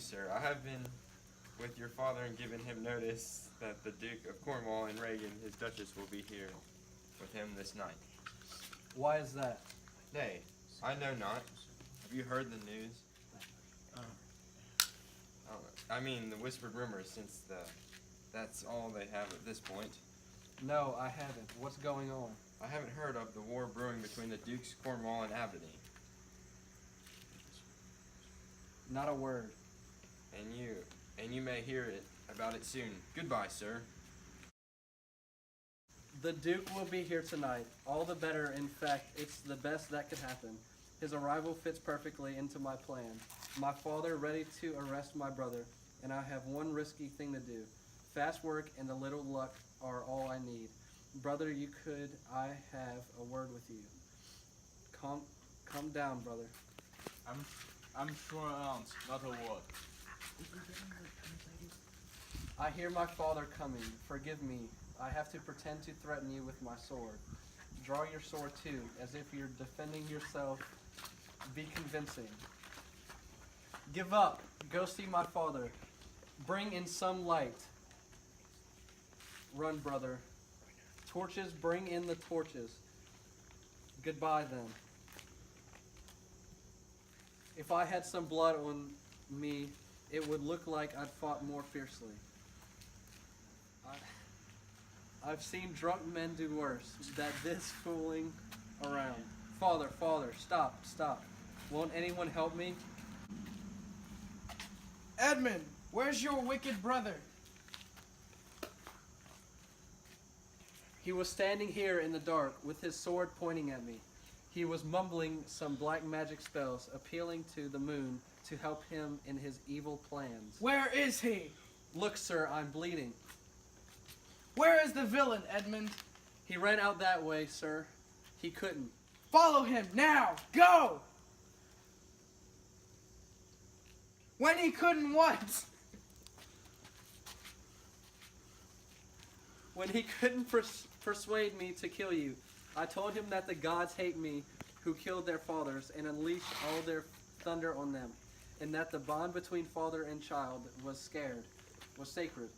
sir. I have been with your father and given him notice that the Duke of Cornwall and Reagan, his Duchess, will be here with him this night. Why is that? Nay, I know not. Have you heard the news? I mean, the whispered rumors, since that's all they have at this point. No, I haven't. What's going on? I haven't heard of the war brewing between the Dukes Cornwall and Aberdeen. Not a word. And you may hear about it soon. Goodbye, sir. The Duke will be here tonight. All the better. In fact, it's the best that could happen. His arrival fits perfectly into my plan. My father ready to arrest my brother, and I have one risky thing to do. Fast work and a little luck are all I need. Brother, I have a word with you. Calm down, brother. I'm sure aunt, not a word. I hear my father coming. Forgive me. I have to pretend to threaten you with my sword. Draw your sword too, as if you're defending yourself. Be convincing. Give up. Go see my father. Bring in some light. Run, brother. Torches, bring in the torches. Goodbye, then. If I had some blood on me, it would look like I'd fought more fiercely. I've seen drunk men do worse than this fooling around. Father, stop. Won't anyone help me? Edmund, where's your wicked brother? He was standing here in the dark with his sword pointing at me. He was mumbling some black magic spells, appealing to the moon to help him in his evil plans. Where is he? Look, sir, I'm bleeding. Where is the villain, Edmund? He ran out that way, sir. He couldn't. Follow him now. Go! When he couldn't what? When he couldn't persuade me to kill you, I told him that the gods hate me who killed their fathers and unleashed all their thunder on them, and that the bond between father and child was sacred.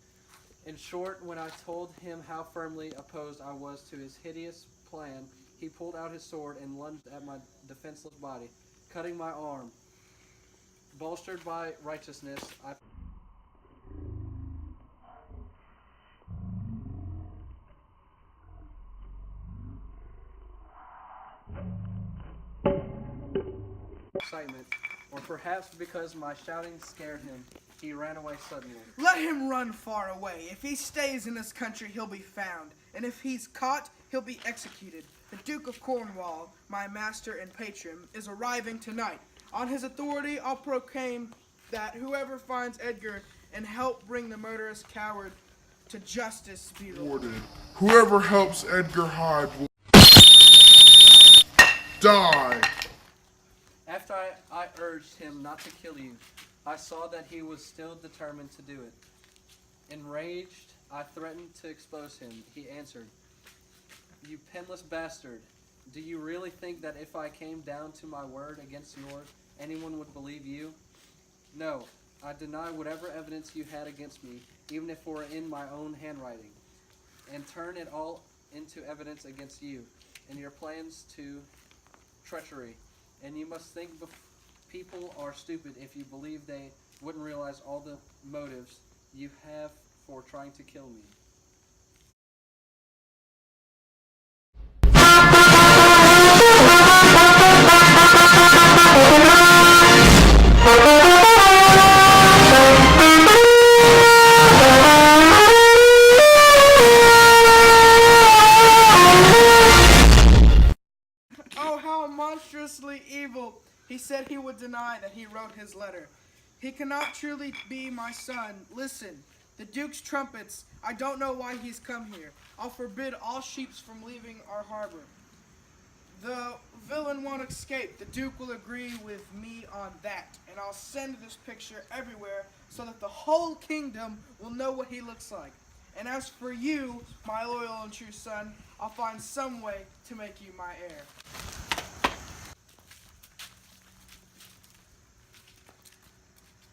In short, when I told him how firmly opposed I was to his hideous plan, he pulled out his sword and lunged at my defenseless body, cutting my arm. Bolstered by righteousness, I excitement, or perhaps because my shouting scared him, he ran away suddenly. Let him run far away. If he stays in this country, he'll be found. And if he's caught, he'll be executed. The Duke of Cornwall, my master and patron, is arriving tonight. On his authority, I'll proclaim that whoever finds Edgar and help bring the murderous coward to justice be rewarded. Whoever helps Edgar hide will die. After I urged him not to kill you, I saw that he was still determined to do it. Enraged, I threatened to expose him. He answered, "You penless bastard, do you really think that if I came down to my word against yours, anyone would believe you? No, I deny whatever evidence you had against me, even if it were in my own handwriting, and turn it all into evidence against you and your plans to treachery. And you must think people are stupid if you believe they wouldn't realize all the motives you have for trying to kill me." Oh, how monstrously evil. He said he would deny that he wrote his letter. He cannot truly be my son. Listen, the Duke's trumpets. I don't know why he's come here. I'll forbid all ships from leaving our harbor. The villain won't escape. The Duke will agree with me on that. And I'll send this picture everywhere so that the whole kingdom will know what he looks like. And as for you, my loyal and true son, I'll find some way to make you my heir.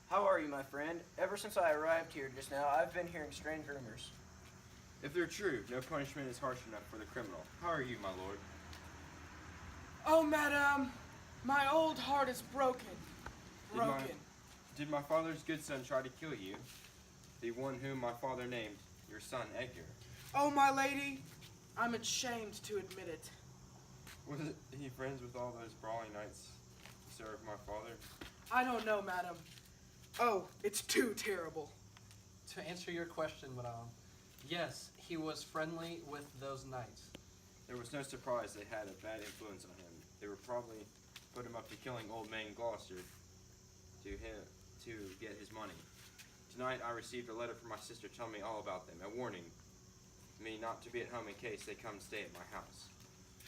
How are you, my friend? Ever since I arrived here just now, I've been hearing strange rumors. If they're true, no punishment is harsh enough for the criminal. How are you, my lord? Oh, madam, my old heart is broken. Did my father's good son try to kill you? The one whom my father named your son Edgar. Oh, my lady, I'm ashamed to admit it. Was he friends with all those brawling knights who served my father? I don't know, madam. Oh, it's too terrible. To answer your question, madame, yes, he was friendly with those knights. There was no surprise they had a bad influence on him. They would probably put him up to killing old man Gloucester to get his money. Tonight I received a letter from my sister telling me all about them, and warning me not to be at home in case they come stay at my house.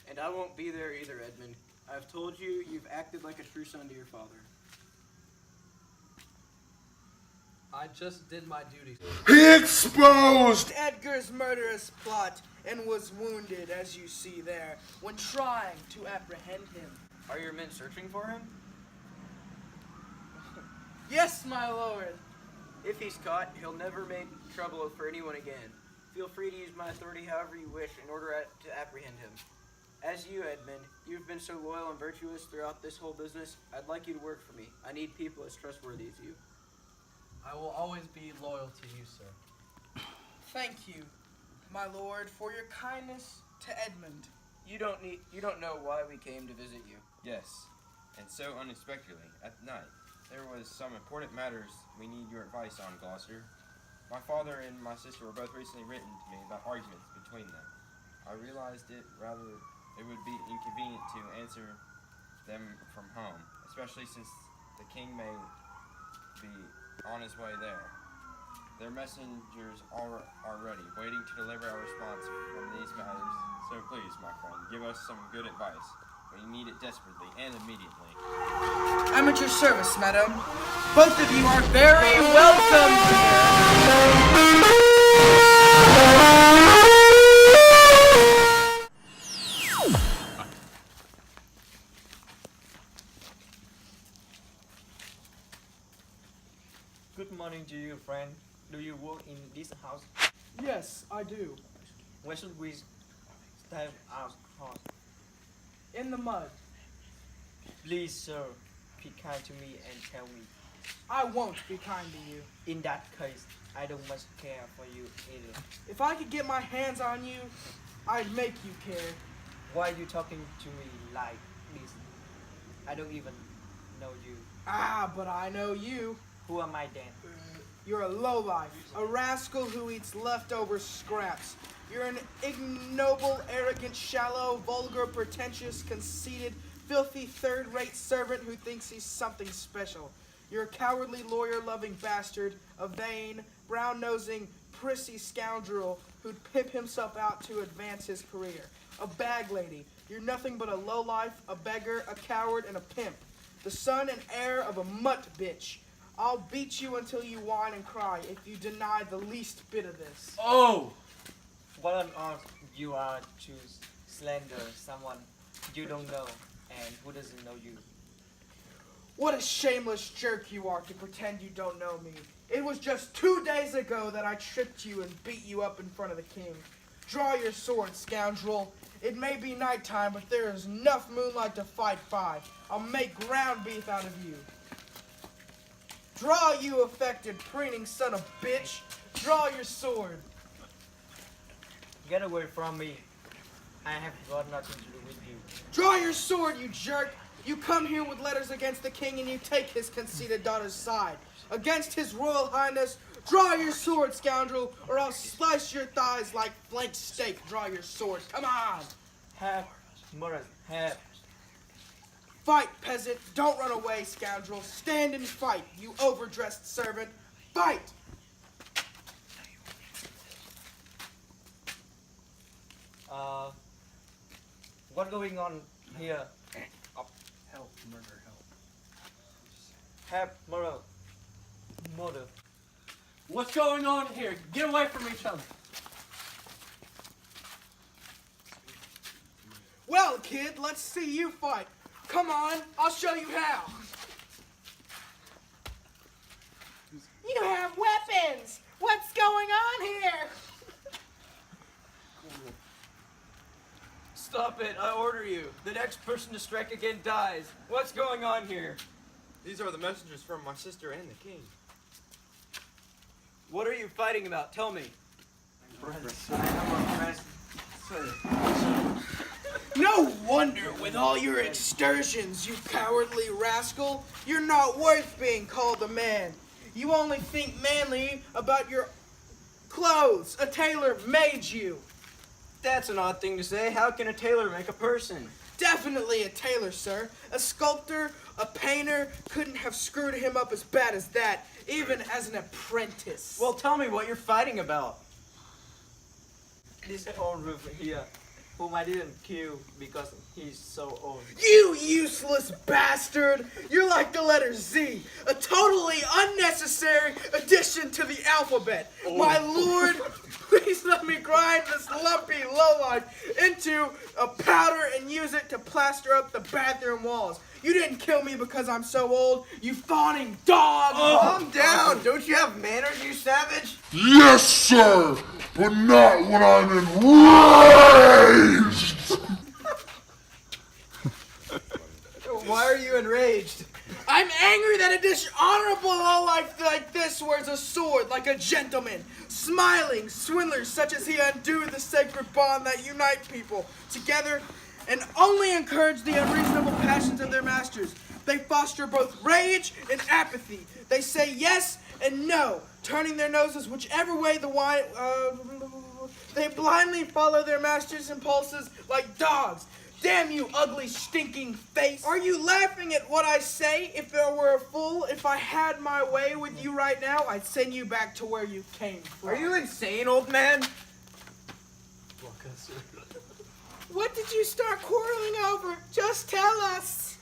And I won't be there either, Edmund. I've told you, you've acted like a true son to your father. I just did my duty. He exposed! Edgar's murderous plot and was wounded, as you see there, when trying to apprehend him. Are your men searching for him? Yes, my lord. If he's caught, he'll never make trouble for anyone again. Feel free to use my authority however you wish in order to apprehend him. As you, Edmund, you've been so loyal and virtuous throughout this whole business, I'd like you to work for me. I need people as trustworthy as you. I will always be loyal to you, sir. Thank you, my lord, for your kindness to Edmund. You don't know why we came to visit you. Yes, and so unexpectedly, at night, there was some important matters we need your advice on, Gloucester. My father and my sister were both recently written to me about arguments between them. I realized it would be inconvenient to answer them from home, especially since the king may be on his way there. Their messengers are ready, waiting to deliver our response from these matters. So please, my friend, give us some good advice. We need it desperately and immediately. I'm at your service, madam. Both of you are very welcome here. Good morning to you, friend. Do you work in this house? Yes, I do. Where should we stay our house? In the mud. Please, sir, be kind to me and tell me. I won't be kind to you. In that case, I don't much care for you either. If I could get my hands on you, I'd make you care. Why are you talking to me like this? I don't even know you. Ah, but I know you. Who am I then? You're a lowlife, a rascal who eats leftover scraps. You're an ignoble, arrogant, shallow, vulgar, pretentious, conceited, filthy, third-rate servant who thinks he's something special. You're a cowardly, lawyer-loving bastard, a vain, brown-nosing, prissy scoundrel who'd pimp himself out to advance his career. A bag lady. You're nothing but a lowlife, a beggar, a coward, and a pimp. The son and heir of a mutt bitch. I'll beat you until you whine and cry if you deny the least bit of this. Oh! What on earth you are to slander someone you don't know and who doesn't know you? What a shameless jerk you are to pretend you don't know me. It was just 2 days ago that I tripped you and beat you up in front of the king. Draw your sword, scoundrel. It may be nighttime, but there is enough moonlight to fight 5. I'll make ground beef out of you. Draw, you affected, preening son of bitch. Draw your sword. Get away from me. I have got nothing to do with you. Draw your sword, you jerk. You come here with letters against the king and you take his conceited daughter's side. Against his royal highness, draw your sword, scoundrel, or I'll slice your thighs like flank steak. Draw your sword. Come on. Have, Murray, have. Fight, peasant. Don't run away, scoundrel. Stand and fight, you overdressed servant. Fight! What's going on here? Help, murder, help. Have, murder. Murder. What's going on here? Get away from each other. Well, kid, let's see you fight. Come on, I'll show you how. You have weapons! What's going on here? Stop it, I order you. The next person to strike again dies. What's going on here? These are the messengers from my sister and the king. What are you fighting about? Tell me. No wonder, with all your extortions, you cowardly rascal, you're not worth being called a man. You only think manly about your clothes. A tailor made you. That's an odd thing to say. How can a tailor make a person? Definitely a tailor, sir. A sculptor, a painter couldn't have screwed him up as bad as that, even as an apprentice. Well, tell me what you're fighting about. This old roof here, whom I didn't kill because he's so old. You useless bastard! You're like the letter Z, a totally unnecessary addition to the alphabet. My lord, please let me grind this lumpy lowlife into a powder and use it to plaster up the bathroom walls. You didn't kill me because I'm so old, you fawning dog! Calm down! Don't you have manners, you savage? Yes, sir, but not when I'm enraged. Why are you enraged? I'm angry that a dishonorable lowlife like this wears a sword like a gentleman. Smiling swindlers such as he undo the sacred bond that unite people together and only encourage the unreasonable passions of their masters. They foster both rage and apathy. They say yes and no, turning their noses whichever way the wine. They blindly follow their masters' impulses like dogs. Damn you, ugly, stinking face. Are you laughing at what I say? If I were a fool, if I had my way with you right now, I'd send you back to where you came from. Are you insane, old man? What did you start quarreling over? Just tell us.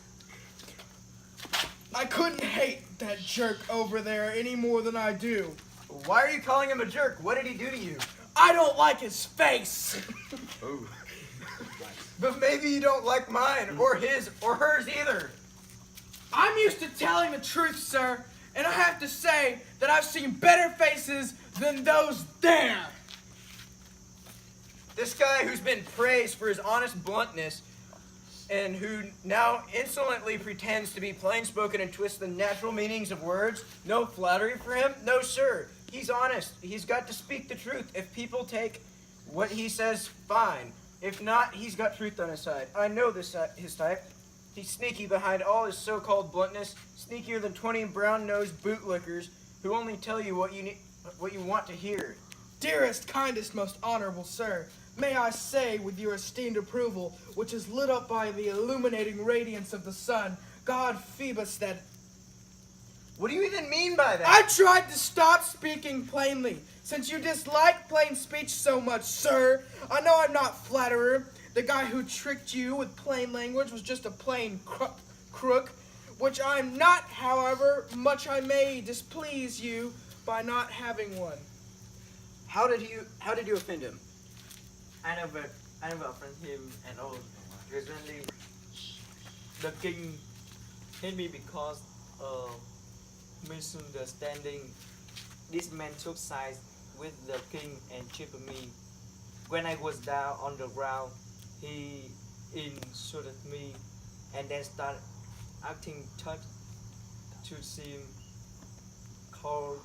I couldn't hate that jerk over there any more than I do. Why are you calling him a jerk? What did he do to you? I don't like his face. Oh. But maybe you don't like mine, or his, or hers either. I'm used to telling the truth, sir, and I have to say that I've seen better faces than those there. This guy who's been praised for his honest bluntness and who now insolently pretends to be plain-spoken and twists the natural meanings of words, no flattery for him? No, sir. He's honest. He's got to speak the truth. If people take what he says, fine. If not, he's got truth on his side. I know this his type. He's sneaky behind all his so-called bluntness, sneakier than 20 brown-nosed bootlickers who only tell you what you want to hear. Dearest, kindest, most honorable sir, may I say with your esteemed approval, which is lit up by the illuminating radiance of the sun, God Phoebus that... What do you even mean by that? I tried to stop speaking plainly, since you dislike plain speech so much, sir. I know I'm not flatterer. The guy who tricked you with plain language was just a plain crook, which I'm not, however, much I may displease you by not having one. How did you offend him? I never offend him at all. Recently, the king hit me because of misunderstanding. This man took sides with the king and cheated me. When I was down on the ground, he insulted me and then started acting tough to seem cold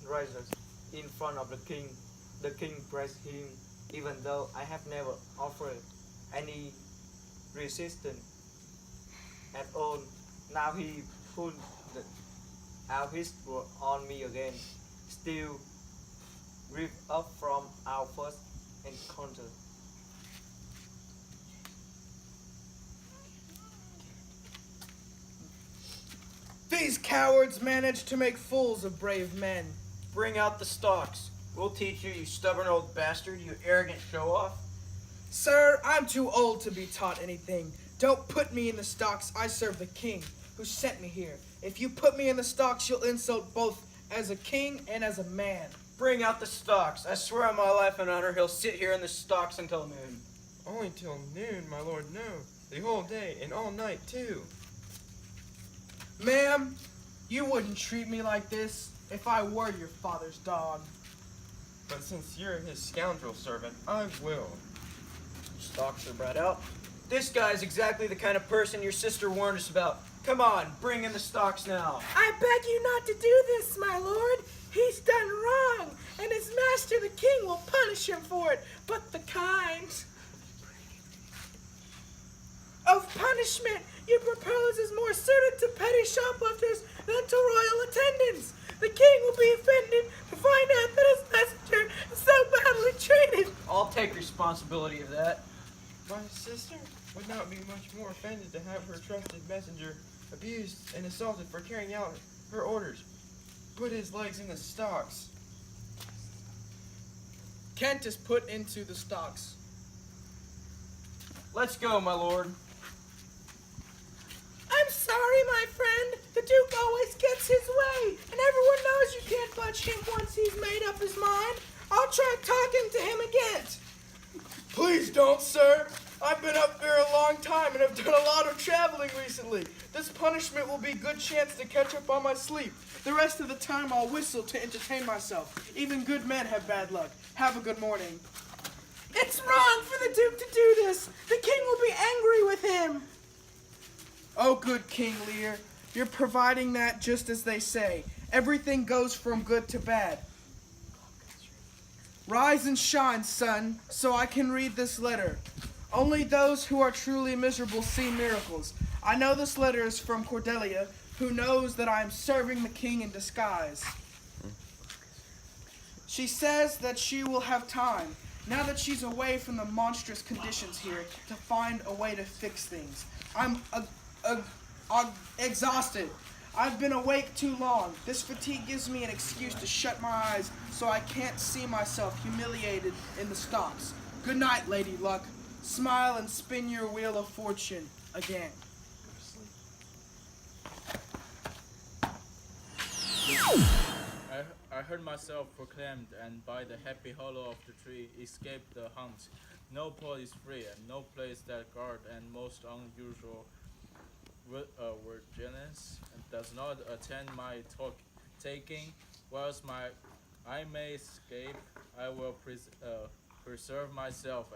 righteous in front of the king. The king praised him even though I have never offered any resistance at all. Now he put out his word on me again, still ripped up from our first encounter. These cowards managed to make fools of brave men. Bring out the stocks. We'll teach you, you stubborn old bastard, you arrogant show-off. Sir, I'm too old to be taught anything. Don't put me in the stocks. I serve the king who sent me here. If you put me in the stocks, you'll insult both as a king and as a man. Bring out the stocks. I swear on my life and honor he'll sit here in the stocks until noon. Only till noon, my lord, no. The whole day and all night, too. Ma'am, you wouldn't treat me like this. if I were your father's dog. But since you're his scoundrel servant, I will. Stocks are brought out. This guy's exactly the kind of person your sister warned us about. Come on, bring in the stocks now. I beg you not to do this, my lord. He's done wrong, and his master the king will punish him for it. But the kind of punishment you propose is more suited to petty shoplifters than to royal attendants. The king will be offended to find out that his messenger is so badly treated. I'll take responsibility of that. My sister would not be much more offended to have her trusted messenger abused and assaulted for carrying out her orders. Put his legs in the stocks. Kent is put into the stocks. Let's go, my lord. I'm sorry, my friend. The Duke always gets his way, and everyone knows you can't budge him once he's made up his mind. I'll try talking to him again. Please don't, sir. I've been up there a long time and have done a lot of traveling recently. This punishment will be a good chance to catch up on my sleep. The rest of the time I'll whistle to entertain myself. Even good men have bad luck. Have a good morning. It's wrong for the Duke to do this. The king will be angry with him. Oh, good King Lear, you're providing that just as they say. Everything goes from good to bad. Rise and shine, son, so I can read this letter. Only those who are truly miserable see miracles. I know this letter is from Cordelia, who knows that I am serving the king in disguise. She says that she will have time, now that she's away from the monstrous conditions here, to find a way to fix things. I'm exhausted. I've been awake too long. This fatigue gives me an excuse to shut my eyes so I can't see myself humiliated in the stocks. Good night, Lady Luck. Smile and spin your wheel of fortune again. I heard myself proclaimed, and by the happy hollow of the tree escaped the hunt. No pole is free, and no place that guard and most unusual vigilance does not attend my taking. Whilst I may escape, I will preserve myself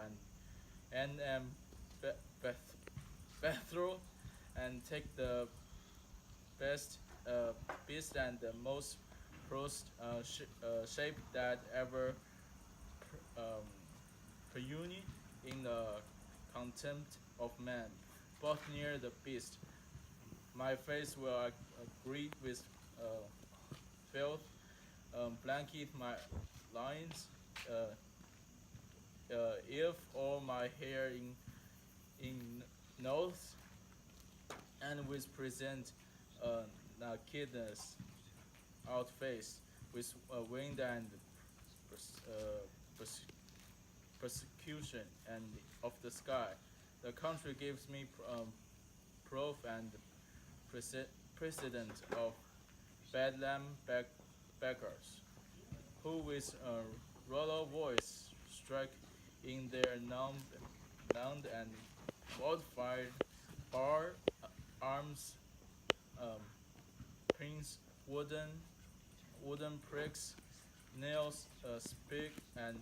and am betrothal and take the best beast and the most shape that ever puny in the contempt of man. Both near the beast, my face will agree with filth, blanket my lines. If all my hair in nose, and with present nakedness out face, with wind and persecution and of the sky. The country gives me proof and precedent of bedlam beggars, who with a hollow voice strike in their numbed and modified bar arms, pins, wooden pricks, nails, spike, and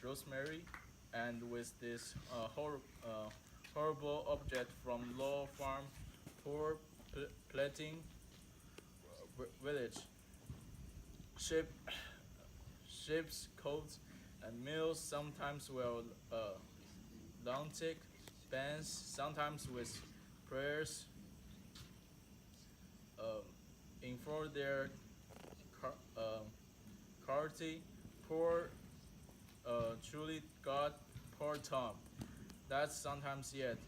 rosemary, and with this horrible object from Law Farm, poor plating village, ships, coats, and mills, sometimes will lunatic bands, sometimes with prayers, in for their carty, poor, truly God, poor Tom. That's sometimes yet,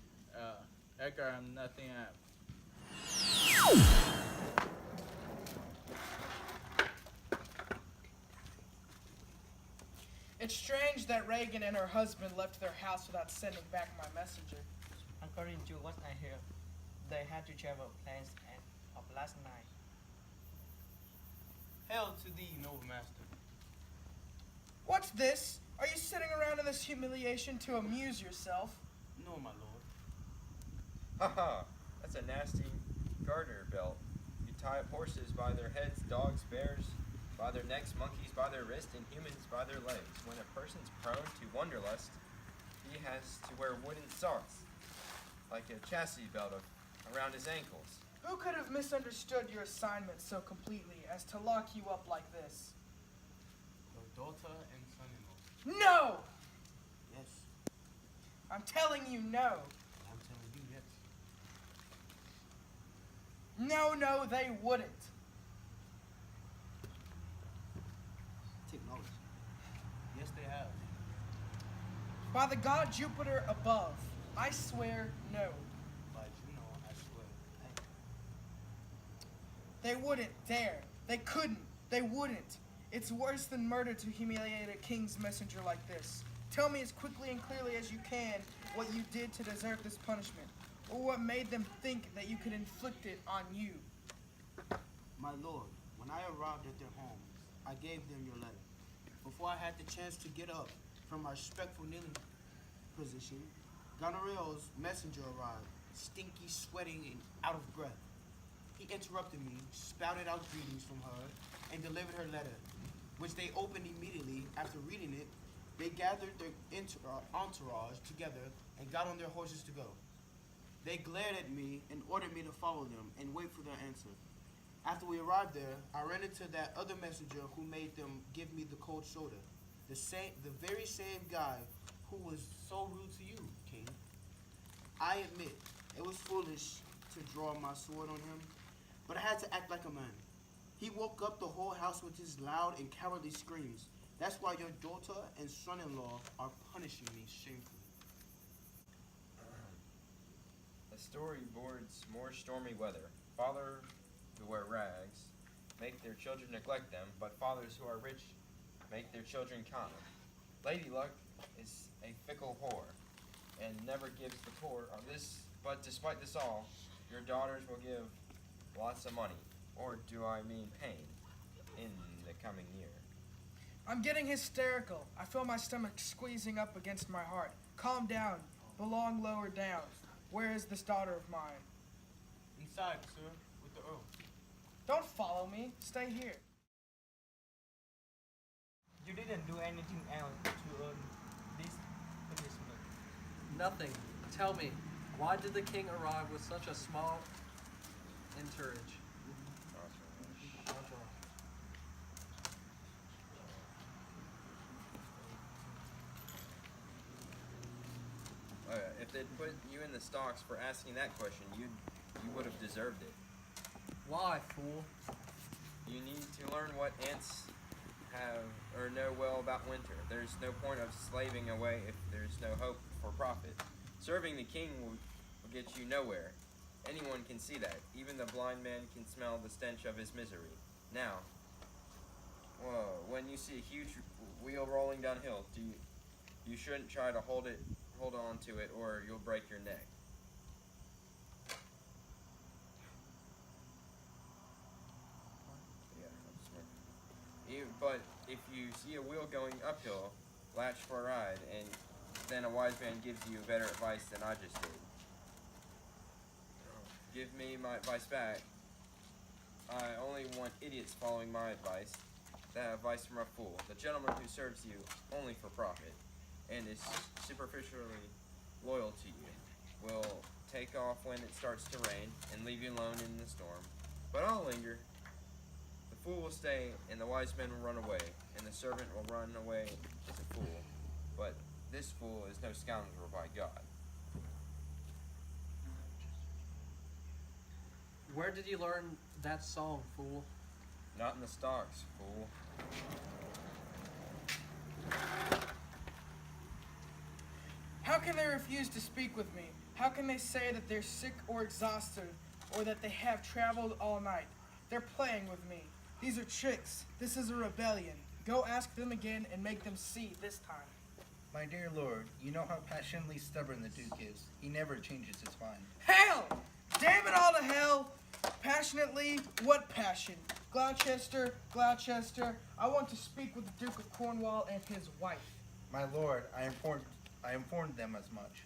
Edgar and nothing am. It's strange that Reagan and her husband left their house without sending back my messenger. According to what I hear, they had to travel plans of last night. Hail to thee, noble master. What's this? Are you sitting around in this humiliation to amuse yourself? No, my lord. Haha, that's a nasty garter belt you tie up horses by their heads, dogs, bears by their necks, monkeys by their wrists, and humans by their legs. When a person's prone to wanderlust, he has to wear wooden socks, like a chastity belt around his ankles. Who could have misunderstood your assignment so completely as to lock you up like this? Your daughter and son-in-law. No! Yes, I'm telling you no. I'm telling you yes. No, they wouldn't. Take knowledge. Yes, they have. By the god Jupiter above, I swear no. By Juno, I swear. They wouldn't dare. They couldn't. They wouldn't. It's worse than murder to humiliate a king's messenger like this. Tell me as quickly and clearly as you can what you did to deserve this punishment, or what made them think that you could inflict it on you. My lord, when I arrived at their homes, I gave them your letter. Before I had the chance to get up from my respectful kneeling position, Gonoreo's messenger arrived, stinky, sweating, and out of breath. He interrupted me, spouted out greetings from her, and delivered her letter, which they opened immediately. After reading it, they gathered their entourage together and got on their horses to go. They glared at me and ordered me to follow them and wait for their answer. After we arrived there, I ran into that other messenger who made them give me the cold shoulder. The very same guy who was so rude to you, King. I admit, it was foolish to draw my sword on him, but I had to act like a man. He woke up the whole house with his loud and cowardly screams. That's why your daughter and son-in-law are punishing me shamefully. The story boards more stormy weather. Father who wear rags make their children neglect them, but fathers who are rich make their children common. Lady Luck is a fickle whore and never gives the poor of this, but despite this all, your daughters will give lots of money, or do I mean pain, in the coming year. I'm getting hysterical. I feel my stomach squeezing up against my heart. Calm down. Belong lower down. Where is this daughter of mine? Inside, sir, with the Earl. Don't follow me. Stay here. You didn't do anything else to earn this punishment. Nothing. Tell me, why did the king arrive with such a small entourage? If they'd put you in the stocks for asking that question, you would have deserved it. Why, fool? You need to learn what ants have or know well about winter. There's no point of slaving away if there's no hope for profit. Serving the king will get you nowhere. Anyone can see that. Even the blind man can smell the stench of his misery. Now, when you see a huge wheel rolling downhill, you shouldn't try to hold on to it, or you'll break your neck. But if you see a wheel going uphill, latch for a ride, and then a wise man gives you better advice than I just did. Give me my advice back. I only want idiots following my advice. That advice from a fool. The gentleman who serves you only for profit and is superficially loyal to you will take off when it starts to rain and leave you alone in the storm. But I'll linger. The fool will stay, and the wise man will run away, and the servant will run away as a fool. But this fool is no scoundrel by God. Where did you learn that song, fool? Not in the stocks, fool. How can they refuse to speak with me? How can they say that they're sick or exhausted, or that they have traveled all night? They're playing with me. These are tricks. This is a rebellion. Go ask them again and make them see this time. My dear lord, you know how passionately stubborn the Duke is. He never changes his mind. Hell! Damn it all to hell! Passionately? What passion? Gloucester, I want to speak with the Duke of Cornwall and his wife. My lord, I informed them as much.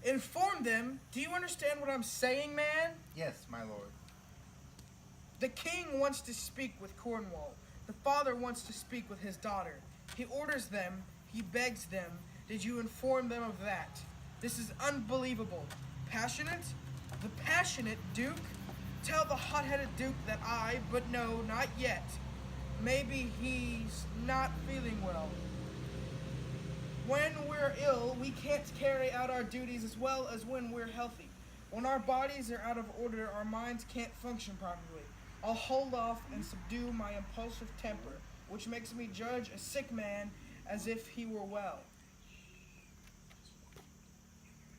Inform them? Do you understand what I'm saying, man? Yes, my lord. The king wants to speak with Cornwall. The father wants to speak with his daughter. He orders them, he begs them. Did you inform them of that? This is unbelievable. Passionate? The passionate Duke? Tell the hot-headed Duke that but no, not yet. Maybe he's not feeling well. When we're ill, we can't carry out our duties as well as when we're healthy. When our bodies are out of order, our minds can't function properly. I'll hold off and subdue my impulsive temper, which makes me judge a sick man as if he were well.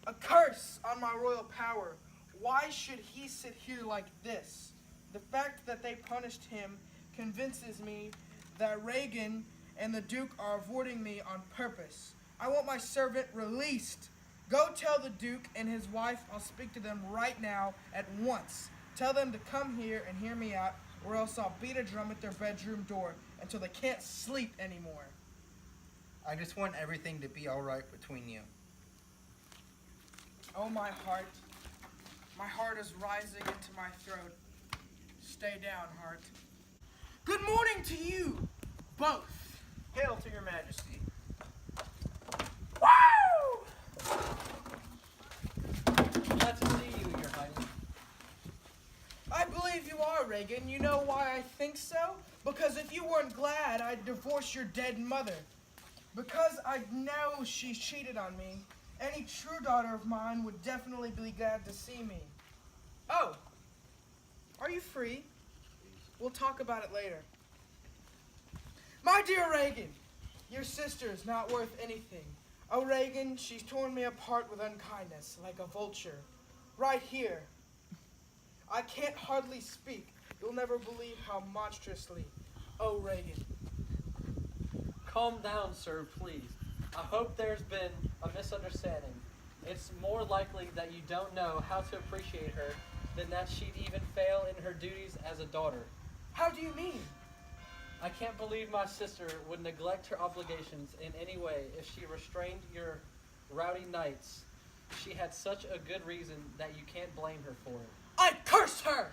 A curse on my royal power. Why should he sit here like this? The fact that they punished him convinces me that Reagan and the Duke are avoiding me on purpose. I want my servant released. Go tell the Duke and his wife I'll speak to them right now at once. Tell them to come here and hear me out, or else I'll beat a drum at their bedroom door until they can't sleep anymore. I just want everything to be all right between you. Oh, my heart. My heart is rising into my throat. Stay down, heart. Good morning to you, both. Hail to your majesty. Woo! Glad to see you, Your Highness. I believe you are, Reagan. You know why I think so? Because if you weren't glad, I'd divorce your dead mother. Because I know she cheated on me, any true daughter of mine would definitely be glad to see me. Oh, are you free? We'll talk about it later. My dear Reagan, your sister's not worth anything. Oh, Reagan, she's torn me apart with unkindness, like a vulture. Right here. I can't hardly speak. You'll never believe how monstrously. Oh, Reagan. Calm down, sir, please. I hope there's been a misunderstanding. It's more likely that you don't know how to appreciate her than that she'd even fail in her duties as a daughter. How do you mean? I can't believe my sister would neglect her obligations in any way if she restrained your rowdy knights. She had such a good reason that you can't blame her for it. I curse her!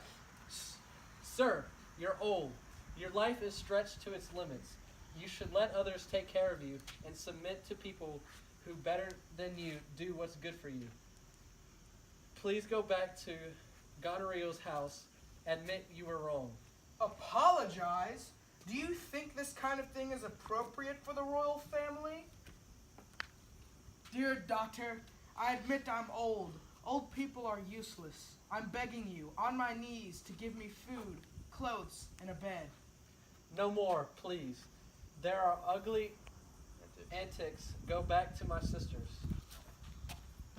Sir, you're old. Your life is stretched to its limits. You should let others take care of you and submit to people who better than you do what's good for you. Please go back to Goneril's house. Admit you were wrong. Apologize? Do you think this kind of thing is appropriate for the royal family? Dear doctor, I admit I'm old. Old people are useless. I'm begging you, on my knees, to give me food, clothes, and a bed. No more, please. There are ugly antics. Go back to my sisters.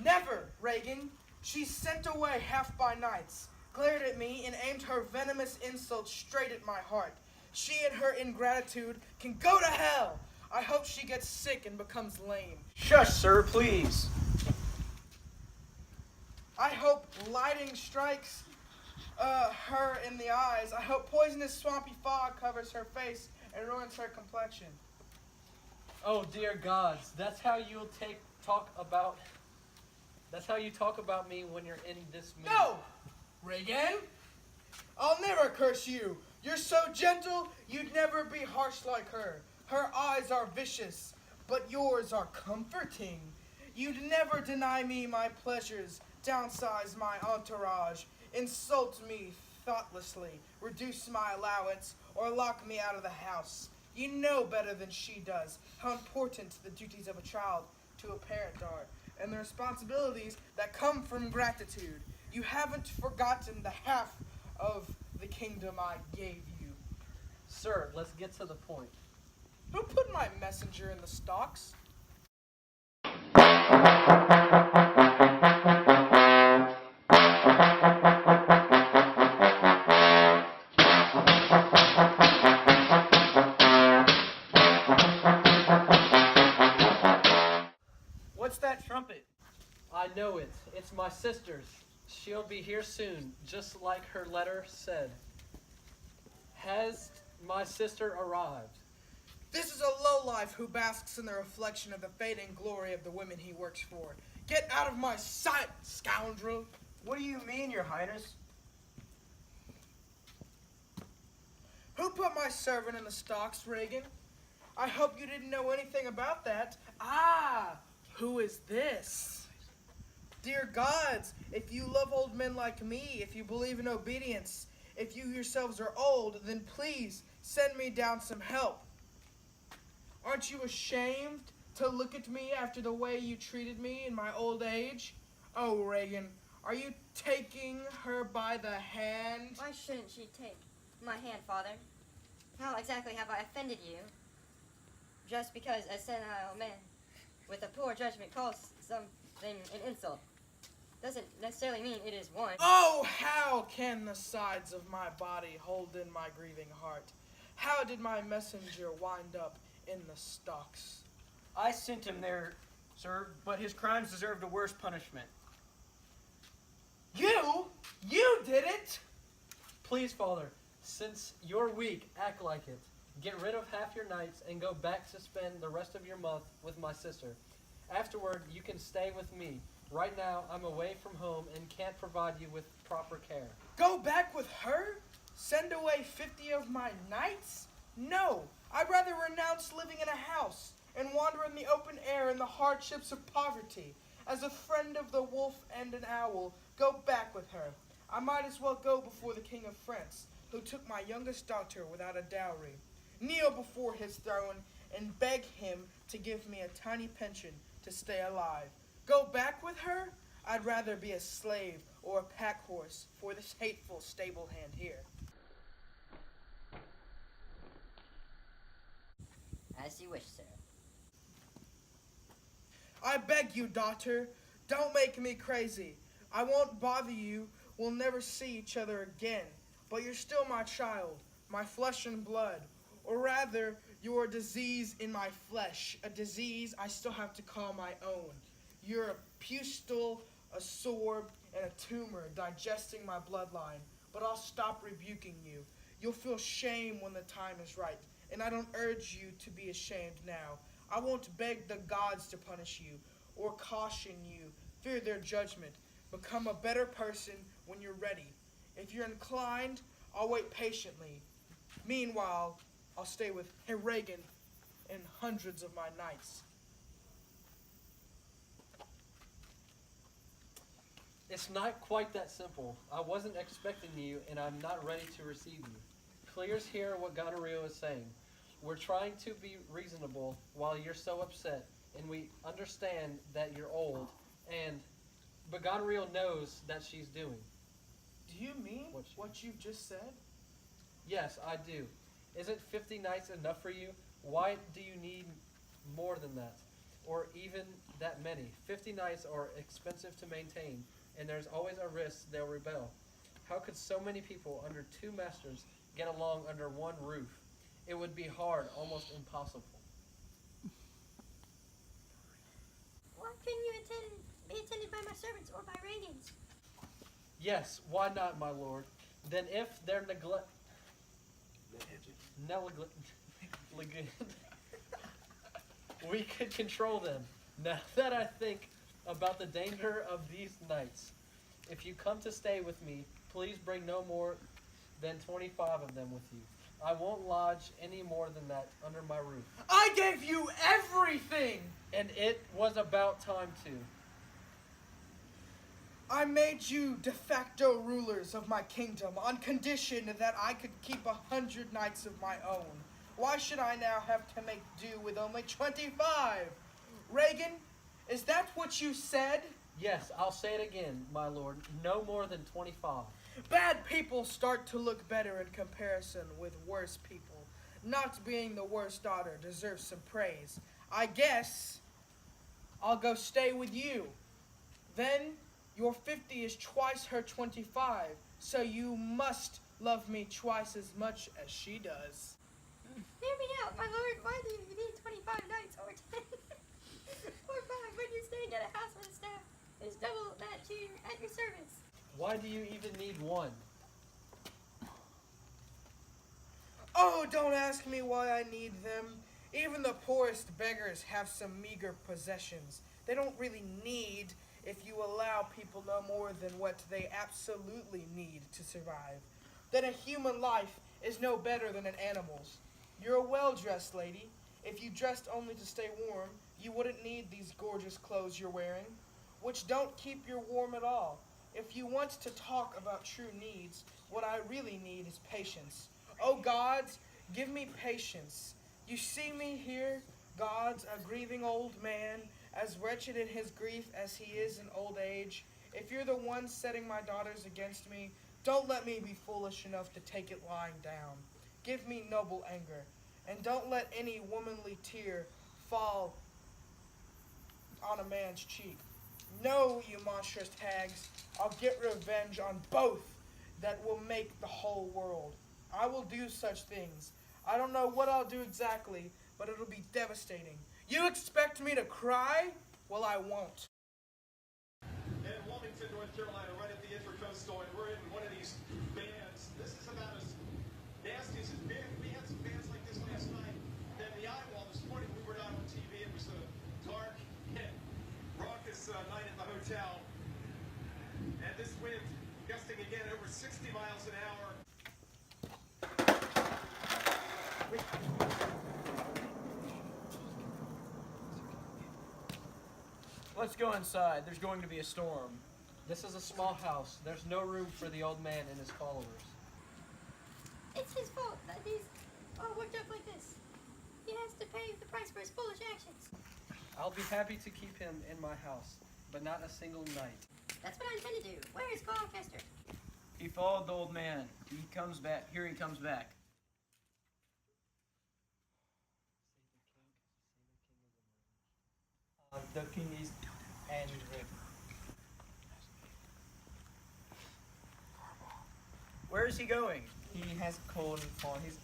Never, Reagan. She's sent away half by knights, glared at me, and aimed her venomous insults straight at my heart. She and her ingratitude can go to hell. I hope she gets sick and becomes lame. Shush, sir, please. I hope lightning strikes her in the eyes. I hope poisonous swampy fog covers her face and ruins her complexion. Oh dear gods, that's how you talk about me when you're in this mood. No, Reagan. I'll never curse you. You're so gentle, you'd never be harsh like her. Her eyes are vicious, but yours are comforting. You'd never deny me my pleasures, downsize my entourage, insult me thoughtlessly, reduce my allowance, or lock me out of the house. You know better than she does how important the duties of a child to a parent are, and the responsibilities that come from gratitude. You haven't forgotten the half of the kingdom I gave you. Sir, let's get to the point. Who put my messenger in the stocks? What's that trumpet? I know it. It's my sister's. She'll be here soon, just like her letter said. Has my sister arrived? This is a lowlife who basks in the reflection of the fading glory of the women he works for. Get out of my sight, scoundrel! What do you mean, Your Highness? Who put my servant in the stocks, Reagan? I hope you didn't know anything about that. Ah, who is this? Dear gods, if you love old men like me, if you believe in obedience, if you yourselves are old, then please send me down some help. Aren't you ashamed to look at me after the way you treated me in my old age? Oh, Reagan, are you taking her by the hand? Why shouldn't she take my hand, Father? How exactly have I offended you? Just because a senile man with a poor judgment calls something an insult doesn't necessarily mean it is one. Oh, how can the sides of my body hold in my grieving heart? How did my messenger wind up in the stocks? I sent him there, sir, but his crimes deserved a worse punishment. You? You did it? Please, Father, since you're weak, act like it. Get rid of half your nights and go back to spend the rest of your month with my sister. Afterward, you can stay with me. Right now, I'm away from home and can't provide you with proper care. Go back with her? Send away 50 of my nights? No, I'd rather renounce living in a house and wander in the open air in the hardships of poverty. As a friend of the wolf and an owl, go back with her. I might as well go before the King of France, who took my youngest daughter without a dowry. Kneel before his throne and beg him to give me a tiny pension to stay alive. Go back with her? I'd rather be a slave or a pack horse for this hateful stable hand here. As you wish, sir. I beg you, daughter, don't make me crazy. I won't bother you. We'll never see each other again. But you're still my child, my flesh and blood. Or rather, you're a disease in my flesh, a disease I still have to call my own. You're a pustule, a sore, and a tumor digesting my bloodline. But I'll stop rebuking you. You'll feel shame when the time is right. And I don't urge you to be ashamed now. I won't beg the gods to punish you or caution you. Fear their judgment. Become a better person when you're ready. If you're inclined, I'll wait patiently. Meanwhile, I'll stay with Reagan and hundreds of my knights. It's not quite that simple. I wasn't expecting you, and I'm not ready to receive you. Clear's hear what Gonorrhea is saying. We're trying to be reasonable while you're so upset, and we understand that you're old, but Gonorrhea knows that she's doing. Do you mean what you've just said? Yes, I do. Isn't 50 nights enough for you? Why do you need more than that? Or even that many? 50 nights are expensive to maintain, and there's always a risk they'll rebel. How could so many people under two masters get along under one roof? It would be hard, almost impossible. Why couldn't you be attended by my servants or by Reagan's? Yes, why not, my lord? Then if they're we could control them. Now that I think about the danger of these nights, if you come to stay with me, please bring no more than 25 of them with you. I won't lodge any more than that under my roof. I gave you everything! And it was about time to. I made you de facto rulers of my kingdom on condition that I could keep 100 knights of my own. Why should I now have to make do with only 25? Reagan, is that what you said? Yes, I'll say it again, my lord. No more than 25. Bad people start to look better in comparison with worse people. Not being the worst daughter deserves some praise. I guess I'll go stay with you. Then your 50 is twice her 25, so you must love me twice as much as she does. Hear me out, my lord. Why do you need 25 nights or 10 or 5 when you're staying at a house with a staff is double that at your service? Why do you even need one? Oh, don't ask me why I need them. Even the poorest beggars have some meager possessions. They don't really need if you allow people no more than what they absolutely need to survive. Then a human life is no better than an animal's. You're a well-dressed lady. If you dressed only to stay warm, you wouldn't need these gorgeous clothes you're wearing, which don't keep you warm at all. If you want to talk about true needs, what I really need is patience. Oh gods, give me patience. You see me here, gods, a grieving old man, as wretched in his grief as he is in old age. If you're the one setting my daughters against me, don't let me be foolish enough to take it lying down. Give me noble anger, and don't let any womanly tear fall on a man's cheek. No, you monstrous hags, I'll get revenge on both that will make the whole world. I will do such things. I don't know what I'll do exactly, but it'll be devastating. You expect me to cry? Well, I won't. In Wilmington, North Carolina, right at the Intracoastal, and we're in one of these bands. This is about as nasty as bands like this last night. Then the eye wall this morning, we were not on TV. It was a dark and raucous night at the hotel. And this wind gusting again over 60 miles an hour. Let's go inside. There's going to be a storm. This is a small house. There's no room for the old man and his followers. It's his fault that he's all worked up like this. He has to pay the price for his foolish actions. I'll be happy to keep him in my house, but not a single night. That's what I intend to do. Where is Gloucester? He followed the old man. He comes back. Here he comes back. The king is angry. Where is he going? He has called for his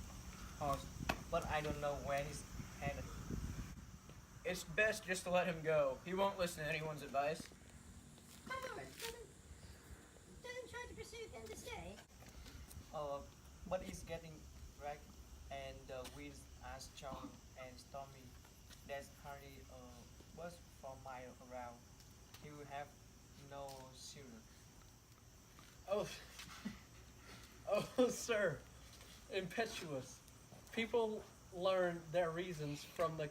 house, but I don't know where he's headed. It's best just to let him go. He won't listen to anyone's advice. My lord, doesn't try to persuade him to stay. But he's getting wrecked, and the winds are strong and stormy. There's hardly a bus for miles around. He will have no children. Oh, sir, impetuous. People learn their reasons from the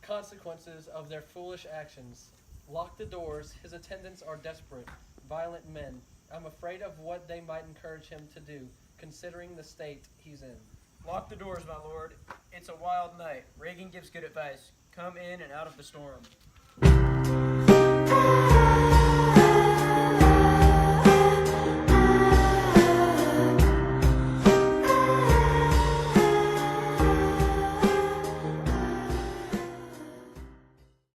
consequences of their foolish actions. Lock the doors. His attendants are desperate, violent men. I'm afraid of what they might encourage him to do, considering the state he's in. Lock the doors, my lord. It's a wild night. Reagan gives good advice. Come in and out of the storm.